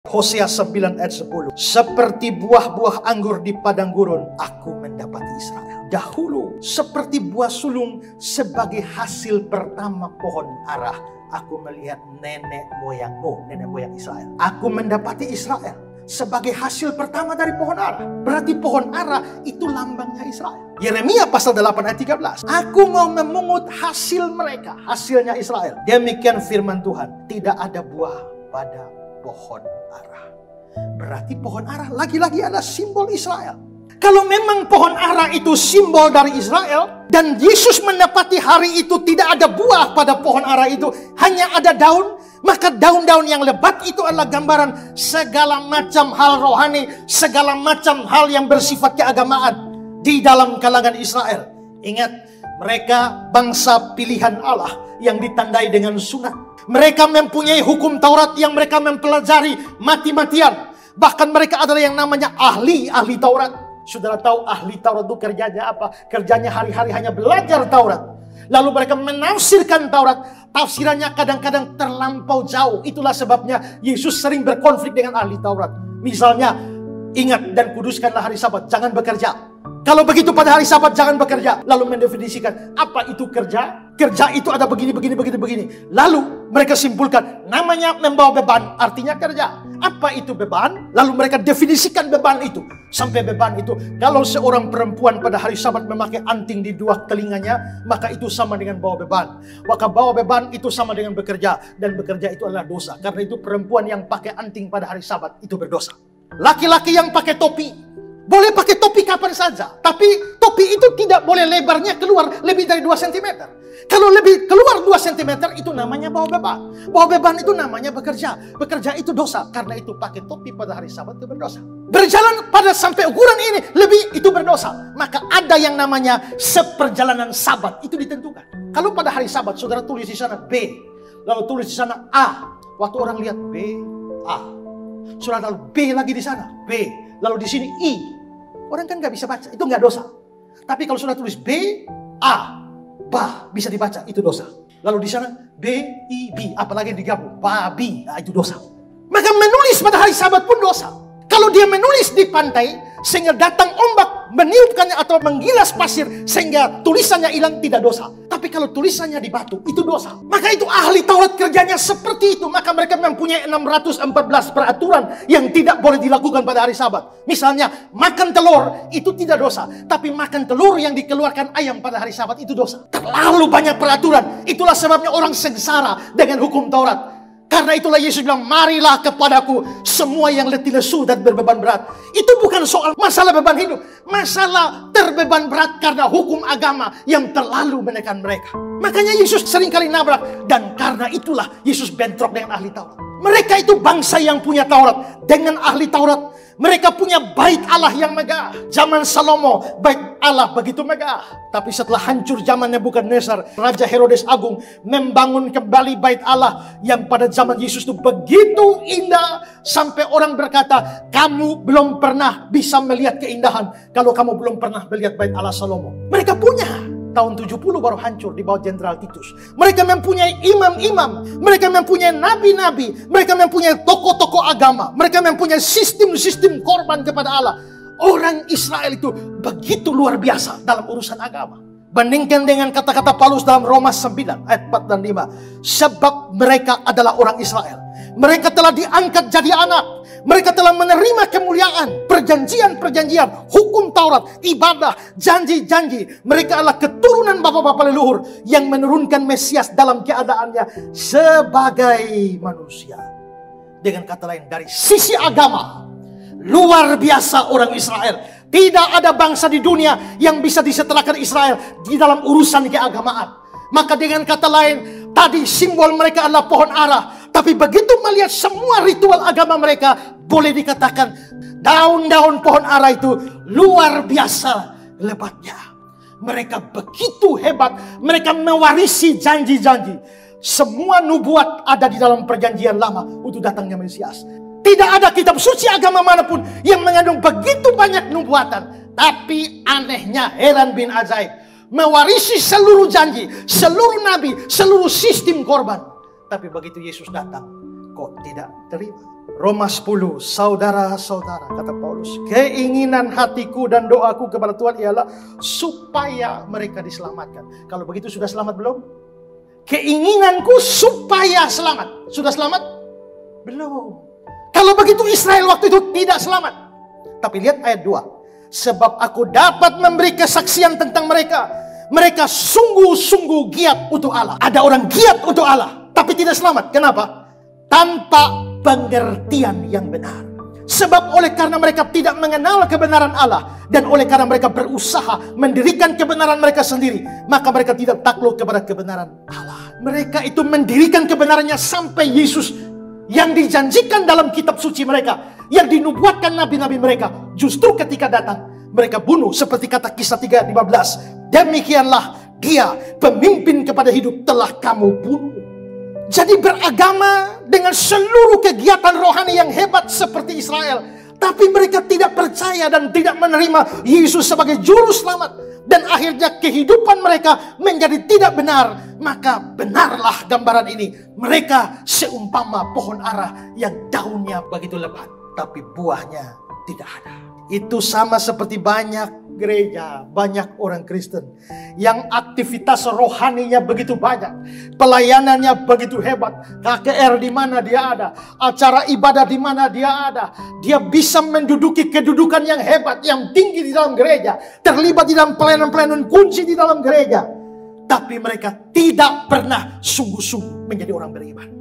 Hosea 9 ayat 10. Seperti buah-buah anggur di padang gurun, aku mendapati Israel. Dahulu seperti buah sulung sebagai hasil pertama pohon ara, aku melihat nenek moyang Israel. Aku mendapati Israel sebagai hasil pertama dari pohon ara. Berarti pohon ara itu lambangnya Israel. Yeremia pasal 8 ayat 13. Aku mau memungut hasil mereka, hasilnya Israel. Demikian firman Tuhan, tidak ada buah pada pohon ara. Berarti pohon ara lagi-lagi ada simbol Israel. Kalau memang pohon ara itu simbol dari Israel, dan Yesus mendapati hari itu tidak ada buah pada pohon ara itu, hanya ada daun, maka daun-daun yang lebat itu adalah gambaran segala macam hal rohani, segala macam hal yang bersifat keagamaan di dalam kalangan Israel. Ingat, mereka bangsa pilihan Allah yang ditandai dengan sunat. Mereka mempunyai hukum Taurat yang mereka mempelajari mati-matian. Bahkan mereka adalah yang namanya ahli Taurat. Saudara tahu ahli Taurat itu kerjanya apa? Kerjanya hari-hari hanya belajar Taurat. Lalu mereka menafsirkan Taurat. Tafsirannya kadang-kadang terlampau jauh. Itulah sebabnya Yesus sering berkonflik dengan ahli Taurat. Misalnya, ingat dan kuduskanlah hari Sabat, jangan bekerja. Kalau begitu pada hari Sabat jangan bekerja. Lalu mendefinisikan apa itu kerja. Kerja itu ada begini. Lalu mereka simpulkan namanya membawa beban, artinya kerja. Apa itu beban? Lalu mereka definisikan beban itu. Sampai beban itu, kalau seorang perempuan pada hari Sabat memakai anting di dua telinganya, maka itu sama dengan bawa beban. Maka bawa beban itu sama dengan bekerja. Dan bekerja itu adalah dosa. Karena itu perempuan yang pakai anting pada hari Sabat itu berdosa. Laki-laki yang pakai topi, boleh pakai topi kapan saja. Tapi topi itu tidak boleh lebarnya keluar lebih dari 2 cm. Kalau lebih keluar 2 cm itu namanya bawa beban. Bawa beban itu namanya bekerja. Bekerja itu dosa. Karena itu pakai topi pada hari Sabat itu berdosa. Berjalan pada sampai ukuran ini lebih itu berdosa. Maka ada yang namanya seperjalanan Sabat itu ditentukan. Kalau pada hari Sabat saudara tulis di sana B, lalu tulis di sana A. Waktu orang lihat B, A. Saudara lalu B lagi di sana B, lalu di sini I. Orang kan nggak bisa baca, itu nggak dosa. Tapi kalau sudah tulis B, A, Ba, bisa dibaca, itu dosa. Lalu di sana B, I, B, apalagi digabung, babi, nah itu dosa. Maka menulis pada hari Sabat pun dosa. Kalau dia menulis di pantai, sehingga datang ombak, meniupkannya atau menggilas pasir, sehingga tulisannya hilang, tidak dosa. Tapi kalau tulisannya di batu, itu dosa. Maka itu ahli Taurat kerjanya seperti itu. Maka mereka mempunyai 614 peraturan yang tidak boleh dilakukan pada hari Sabat. Misalnya, makan telur, itu tidak dosa. Tapi makan telur yang dikeluarkan ayam pada hari Sabat, itu dosa. Terlalu banyak peraturan. Itulah sebabnya orang sengsara dengan hukum Taurat. Karena itulah Yesus bilang, marilah kepadaku semua yang letih lesu dan berbeban berat. Itu bukan soal masalah beban hidup. Masalah terbeban berat karena hukum agama yang terlalu menekan mereka. Makanya Yesus seringkali nabrak. Dan karena itulah Yesus bentrok dengan ahli Taurat. Mereka itu bangsa yang punya Taurat. Dengan ahli Taurat, mereka punya bait Allah yang megah. Zaman Salomo, bait Allah begitu megah. Tapi setelah hancur zaman Nebukadnezar, Raja Herodes Agung membangun kembali bait Allah yang pada zaman Yesus itu begitu indah. Sampai orang berkata, kamu belum pernah bisa melihat keindahan kalau kamu belum pernah melihat bait Allah Salomo. Mereka punya. Tahun 70 baru hancur di bawah Jenderal Titus. Mereka mempunyai imam-imam. Mereka mempunyai nabi-nabi. Mereka mempunyai tokoh-tokoh agama. Mereka mempunyai sistem-sistem korban kepada Allah. Orang Israel itu begitu luar biasa dalam urusan agama. Bandingkan dengan kata-kata Paulus dalam Roma 9 ayat 4 dan 5. Sebab mereka adalah orang Israel. Mereka telah diangkat jadi anak. Mereka telah menerima kemuliaan, perjanjian-perjanjian, hukum Taurat, ibadah, janji-janji. Mereka adalah keturunan bapak-bapak leluhur yang menurunkan Mesias dalam keadaannya sebagai manusia. Dengan kata lain, dari sisi agama, luar biasa orang Israel. Tidak ada bangsa di dunia yang bisa disetelahkan Israel di dalam urusan keagamaan. Maka dengan kata lain, tadi simbol mereka adalah pohon ara. Tapi begitu melihat semua ritual agama mereka, boleh dikatakan daun-daun pohon ara itu luar biasa lebatnya. Mereka begitu hebat. Mereka mewarisi janji-janji. Semua nubuat ada di dalam perjanjian lama untuk datangnya Mesias. Tidak ada kitab suci agama manapun yang mengandung begitu banyak nubuatan. Tapi anehnya, heran bin ajaib, mewarisi seluruh janji, seluruh nabi, seluruh sistem korban. Tapi begitu Yesus datang, kok tidak terima? Roma 10, saudara-saudara, kata Paulus, keinginan hatiku dan doaku kepada Tuhan ialah supaya mereka diselamatkan. Kalau begitu sudah selamat belum? Keinginanku supaya selamat. Sudah selamat? Belum. Kalau begitu Israel waktu itu tidak selamat. Tapi lihat ayat 2. Sebab aku dapat memberi kesaksian tentang mereka. Mereka sungguh-sungguh giat untuk Allah. Ada orang giat untuk Allah, tapi tidak selamat. Kenapa? Tanpa pengertian yang benar. Sebab oleh karena mereka tidak mengenal kebenaran Allah, dan oleh karena mereka berusaha mendirikan kebenaran mereka sendiri, maka mereka tidak takluk kepada kebenaran Allah. Mereka itu mendirikan kebenarannya sampai Yesus yang dijanjikan dalam kitab suci mereka, yang dinubuatkan nabi-nabi mereka, justru ketika datang mereka bunuh, seperti kata Kisah 3:15. Demikianlah dia, pemimpin kepada hidup, telah kamu bunuh. Jadi beragama dengan seluruh kegiatan rohani yang hebat seperti Israel, tapi mereka tidak percaya dan tidak menerima Yesus sebagai juru selamat, dan akhirnya kehidupan mereka menjadi tidak benar. Maka benarlah gambaran ini, mereka seumpama pohon ara yang daunnya begitu lebat, tapi buahnya tidak ada. Itu sama seperti banyak gereja, banyak orang Kristen yang aktivitas rohaninya begitu banyak, pelayanannya begitu hebat. KKR di mana dia ada, acara ibadah di mana dia ada, dia bisa menduduki kedudukan yang hebat, yang tinggi di dalam gereja, terlibat di dalam pelayanan-pelayanan kunci di dalam gereja, tapi mereka tidak pernah sungguh-sungguh menjadi orang beriman.